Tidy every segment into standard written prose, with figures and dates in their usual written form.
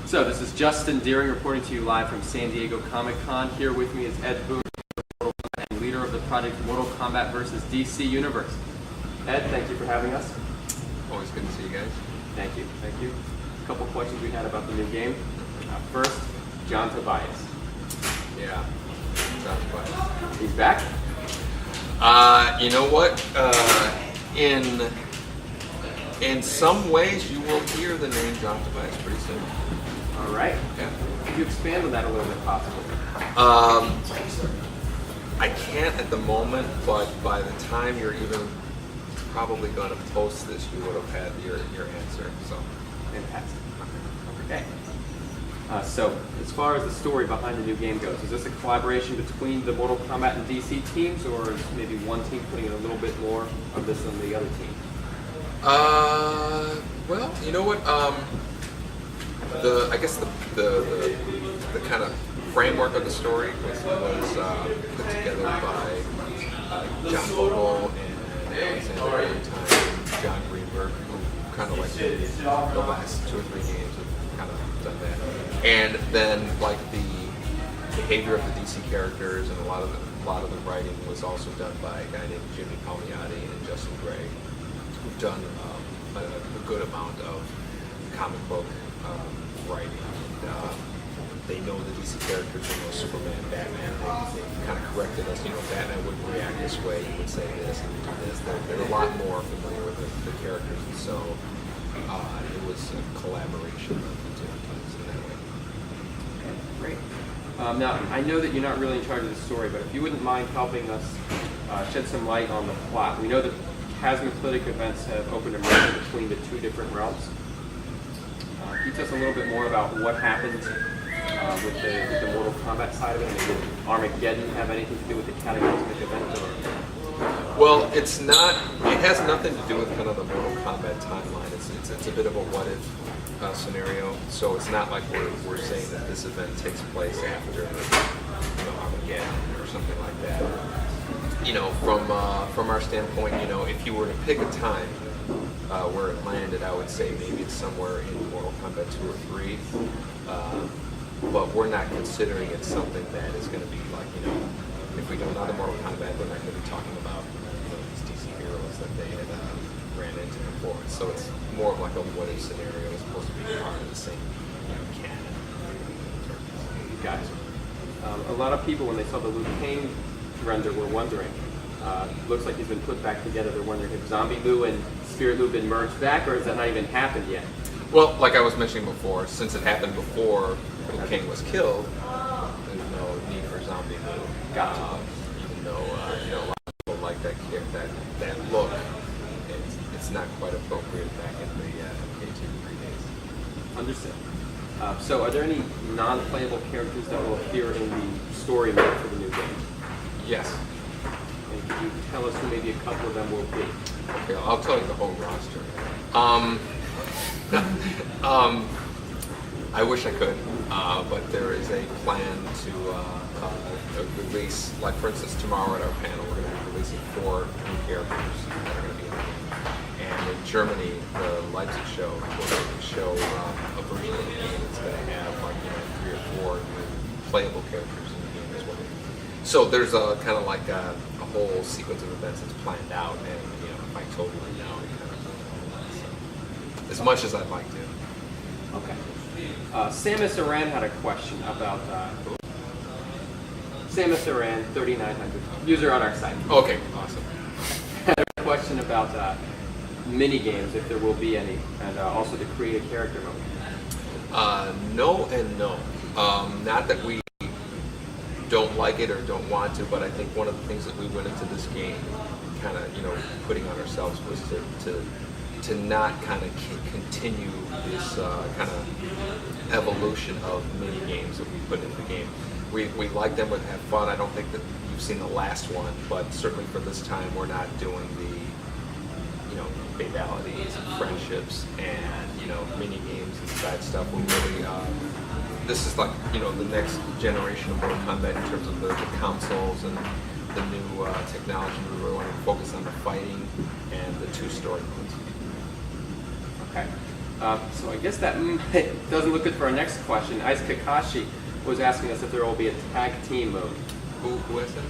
So this is Justin Deering reporting to you live from San Diego Comic-Con. Here with me is Ed Boon, and leader of the project Mortal Kombat vs. DC Universe. Ed, thank you for having us. Always good to see you guys. Thank you, thank you. A couple questions we had about the new game. First, John Tobias. Yeah, John Tobias. He's back? You know what? In some ways, you will hear the name John Tobias pretty soon. All right. Yeah. Could you expand on that a little bit, possibly? I can't at the moment, but by the time you're even probably going to post this, you would have had your answer. So, fantastic. Okay. So, as far as the story behind the new game goes, is this a collaboration between the Mortal Kombat and DC teams, or is maybe one team putting in a little bit more of this than the other team? Well, you know what? I guess the kind of framework of the story was put together by John Vogel and Alexander and John Greenberg, who kind of like did the last 2 or 3 games have kind of done that. And then like the behavior of the DC characters and a lot of the writing was also done by a guy named Jimmy Palmiotti and Justin Gray, who've done a good amount of comic book writing. And, they know the DC characters, they know Superman, Batman. They kind of corrected us. You know, Batman wouldn't react this way. He would say this and do this. They're a lot more familiar with the characters, and so it was a collaboration of the two teams in that way. Okay, great. Now, I know that you're not really in charge of the story, but if you wouldn't mind helping us shed some light on the plot. We know that cataclysmic events have opened a merger between the 2 different realms. Can you tell us a little bit more about what happened with the Mortal Kombat side of it? Did Armageddon have anything to do with the cataclysmic event? Or? Well, it's not. It has nothing to do with kind of the Mortal Kombat timeline. It's a bit of a what-if scenario. So it's not like we're saying that this event takes place after Armageddon or something like that. You know, from our standpoint, you know, if you were to pick a time where it landed, I would say maybe it's somewhere in Mortal Kombat 2 or 3. But we're not considering it something that is going to be like, you know, if we do another Mortal Kombat, we're not going to be talking about, you know, these DC heroes that they had ran into before. So it's more of like a what-if scenario as opposed to being part of the same, you know, canon. Gotcha. A lot of people, when they saw the Liu Kang render, were wondering. Looks like he's been put back together. They're wondering if Zombie Liu and Spirit Liu have been merged back, or has that not even happened yet? Well, like I was mentioning before, since it happened before Liu Kang was killed, there's no need for Zombie Liu. Gotcha. Even though you know, a lot of people like that look, it's not quite appropriate back in the K2 days. Understood. So, are there any non-playable characters that will appear in the story mode for the new game? Yes. And can you tell us who maybe a couple of them will be? Okay, I'll tell you the whole roster. I wish I could, but there is a plan to release, like for instance, tomorrow at our panel, we're going to be releasing 4 new characters that are going to be in the game. And in Germany, the Leipzig show will show a version of the game that's going to have like, you know, 3 or 4 new playable characters in the game as well. So there's a kind of like a whole sequence of events that's planned out, and you know, if I told you right now, it kind of so, as much as I'd like to. Okay. Samus Aran had a question about Samus Aran 3900, user on our site. Okay, awesome. Had a question about mini games, if there will be any, and also to create a character mode. No and no. Not that we don't like it or don't want to, but I think one of the things that we went into this game kind of, you know, putting on ourselves was to not kind of continue this kind of evolution of mini games that we put into the game. We like them, we have fun. I don't think that you've seen the last one, but certainly for this time we're not doing the, you know, fatalities and friendships and, you know, mini games and that stuff. We really this is like, you know, the next generation of Mortal Kombat in terms of the consoles and the new technology. We really want to focus on the fighting and the 2 story modes. Okay. So I guess that doesn't look good for our next question. Ice Kakashi was asking us if there will be a tag team mode. Who is that?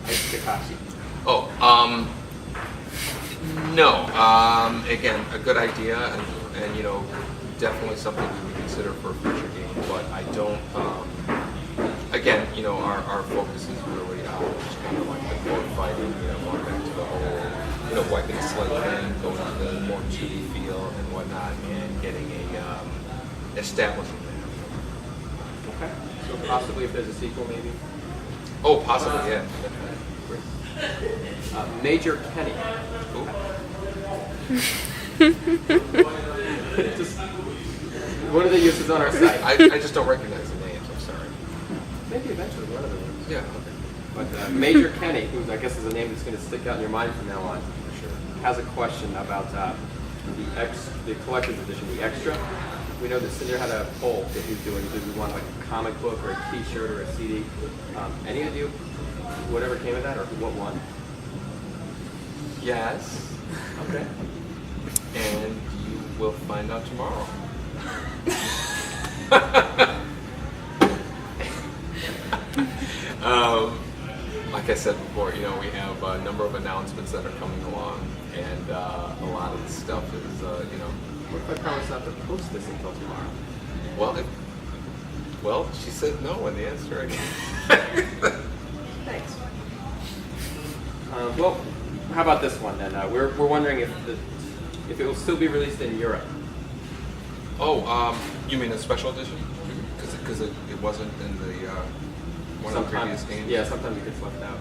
Ice Kakashi. Oh, no. Again, a good idea, and you know, definitely something we would consider for a future game. But I don't. Again, you know, our focus is really just kind of like the core fighting. You know, going back to the whole, you know, wiping the slate thing, going to the more 2D feel and whatnot, and getting a establishing that. Okay. So possibly if there's a sequel, maybe. Oh, possibly, yeah. Major Kenny. Just one of the uses on our site. I just don't recognize the names. I'm sorry. Maybe eventually one of them. Yeah. Okay. But Major Kenny, who I guess is a name that's going to stick out in your mind from now on, for sure, has a question about the collector's edition, the extra. We know that Cinder had a poll that he was doing. Did we want like a comic book or a T-shirt or a CD? Any of you, whatever came of that, or what won? Yes. Okay. And you will find out tomorrow. Like I said before, you know, we have a number of announcements that are coming along, and a lot of the stuff is, you know. What if I promise not to post this until tomorrow? Well, she said no in the answer again. Thanks. Well, how about this one then? We're wondering if it will still be released in Europe. Oh, you mean a special edition? Because it wasn't in the one of the previous games. Yeah, sometimes it gets left out.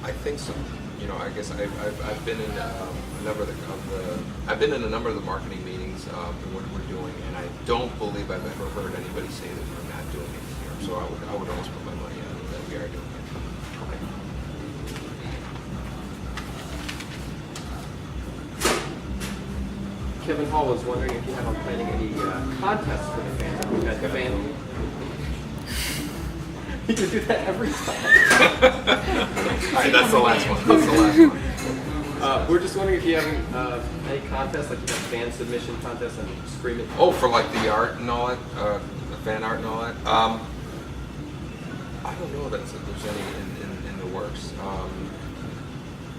I think so. You know, I guess I've been in a number of the marketing meetings and what we're doing, and I don't believe I've ever heard anybody say that we're not doing it here. So I would almost put my money on it that we are doing it. Okay. Kevin Hall was wondering if you have on planning any contests for the fans. Have you guys got fans? You can do that every time. All right, that's the last one. That's the last one. We're just wondering if you have any contests, like you have fan submission contests and screaming. Oh, for like the art and all that, the fan art and all that. I don't know that there's any in the works.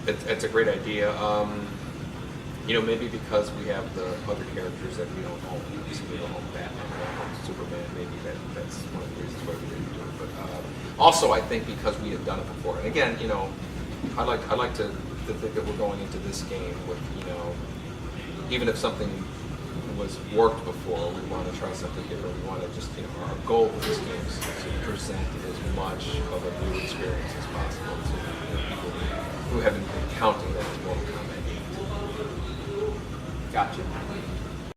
It's a great idea. You know, maybe because we have the other characters that we don't own. So we don't own Batman, we don't own Superman. Maybe that's one of the reasons why we didn't do it. But also, I think because we had done it before. And again, you know, I like to think that we're going into this game with, you know, even if something was worked before, we want to try something different. We want to just, you know, our goal with this game is to present as much of a new experience as possible to, you know, people who haven't been counting that as Mortal Kombat 8. Gotcha.